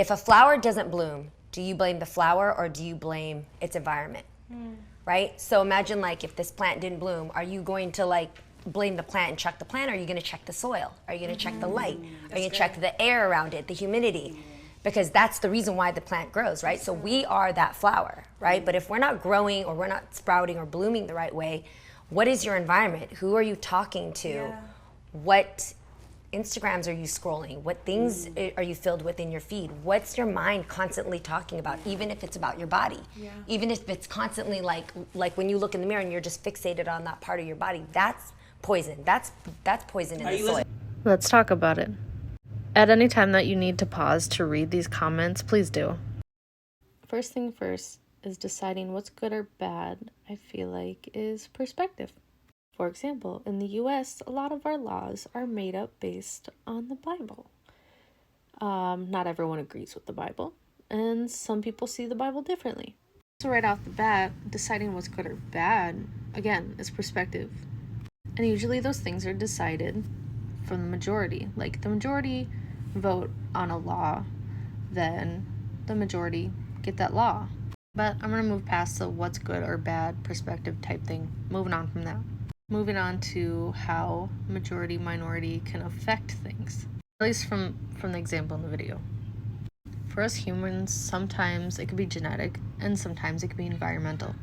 If a flower doesn't bloom, do you blame the flower or do you blame its environment? Right? So imagine like if this plant didn't bloom, are you going to like blame the plant and check the plant, or are you going to check the soil? Are you going to check the light? Are you going to check the air around it, the humidity? Because that's the reason why the plant grows, right? So we are that flower, right? But if we're not growing or we're not sprouting or blooming the right way, what is your environment? Who are you talking to? What Instagrams are you scrolling? What things are you filled with in your feed? What's your mind constantly talking about, even if it's about your body? Even if it's constantly like when you look in the mirror and you're just fixated on that part of your body, that's poison. That's poison in the soil. Let's talk about it. At any time that you need to pause to read these comments, please do. First thing first is deciding what's good or bad, I feel like, is perspective. For example, in the US, a lot of our laws are made up based on the Bible. Not everyone agrees with the Bible, and some people see the Bible differently. So right off the bat, deciding what's good or bad, again, is perspective. And usually those things are decided from the majority. Like the majority vote on a law, then the majority get that law. But I'm going to move past the what's good or bad perspective type thing. Moving on from that. Moving on to how majority minority can affect things. At least from the example in the video. For us humans, sometimes it could be genetic and sometimes it could be environmental.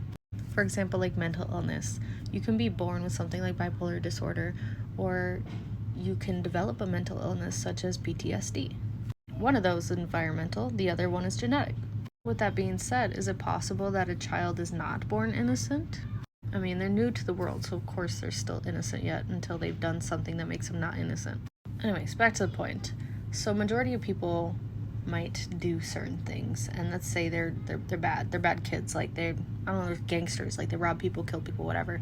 For example, like mental illness. You can be born with something like bipolar disorder, or you can develop a mental illness such as PTSD. One of those is environmental, the other one is genetic. With that being said, is it possible that a child is not born innocent? I mean, they're new to the world, so of course they're still innocent yet until they've done something that makes them not innocent. Anyways, back to the point. So majority of people might do certain things, and let's say they're bad. They're bad kids, like they're gangsters, like they rob people, kill people, whatever.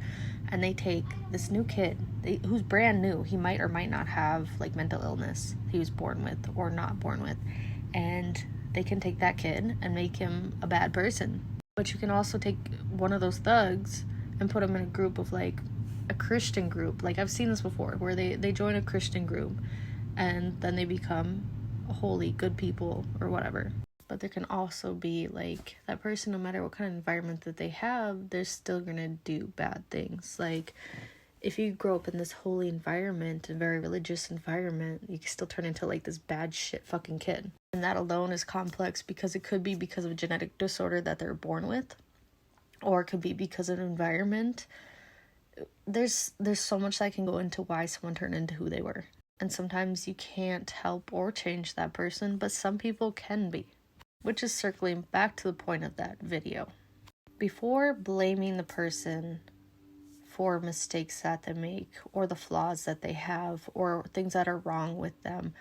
And they take this new kid who's brand new. He might or might not have like mental illness he was born with or not born with, and they can take that kid and make him a bad person. But you can also take one of those thugs and put them in a group of like a Christian group. Like I've seen this before, where they join a Christian group and then they become holy good people or whatever. But there can also be like that person, no matter what kind of environment that they have, they're still gonna do bad things. Like if you grow up in this holy environment, a very religious environment, you can still turn into like this bad shit fucking kid. And that alone is complex because it could be because of a genetic disorder that they're born with, or it could be because of environment. There's so much that can go into why someone turned into who they were. And sometimes you can't help or change that person, but some people can be. Which is circling back to the point of that video. Before blaming the person for mistakes that they make, or the flaws that they have, or things that are wrong with them,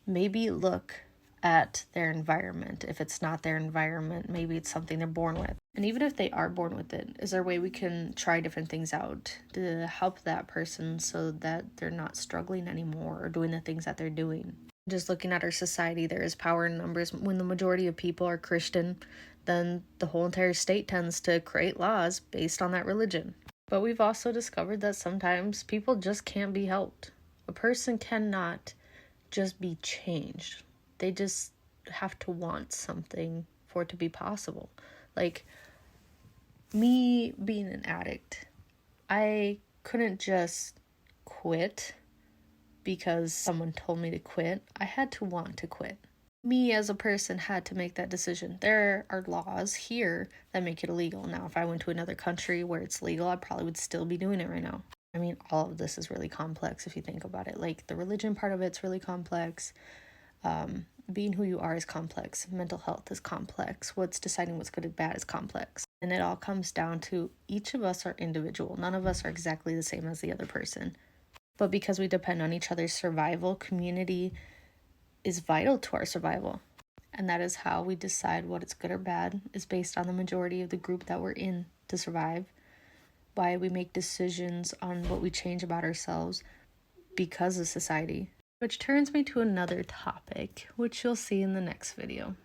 maybe look at their environment. If it's not their environment, maybe it's something they're born with. And even if they are born with it, is there a way we can try different things out to help that person so that they're not struggling anymore or doing the things that they're doing? Just looking at our society, there is power in numbers. When the majority of people are Christian, then the whole entire state tends to create laws based on that religion. But we've also discovered that sometimes people just can't be helped. A person cannot just be changed. They just have to want something for it to be possible. Like me being an addict, I couldn't just quit because someone told me to quit. I had to want to quit. Me as a person had to make that decision. There are laws here that make it illegal. Now, if I went to another country where it's legal, I probably would still be doing it right now. I mean, all of this is really complex if you think about it. Like the religion part of it's really complex. Being who you are is complex. Mental health is complex. What's deciding what's good and bad is complex. And it all comes down to each of us are individual. None of us are exactly the same as the other person. But because we depend on each other's survival, community is vital to our survival. And that is how we decide what is good or bad, is based on the majority of the group that we're in to survive. Why we make decisions on what we change about ourselves because of society. Which turns me to another topic, which you'll see in the next video.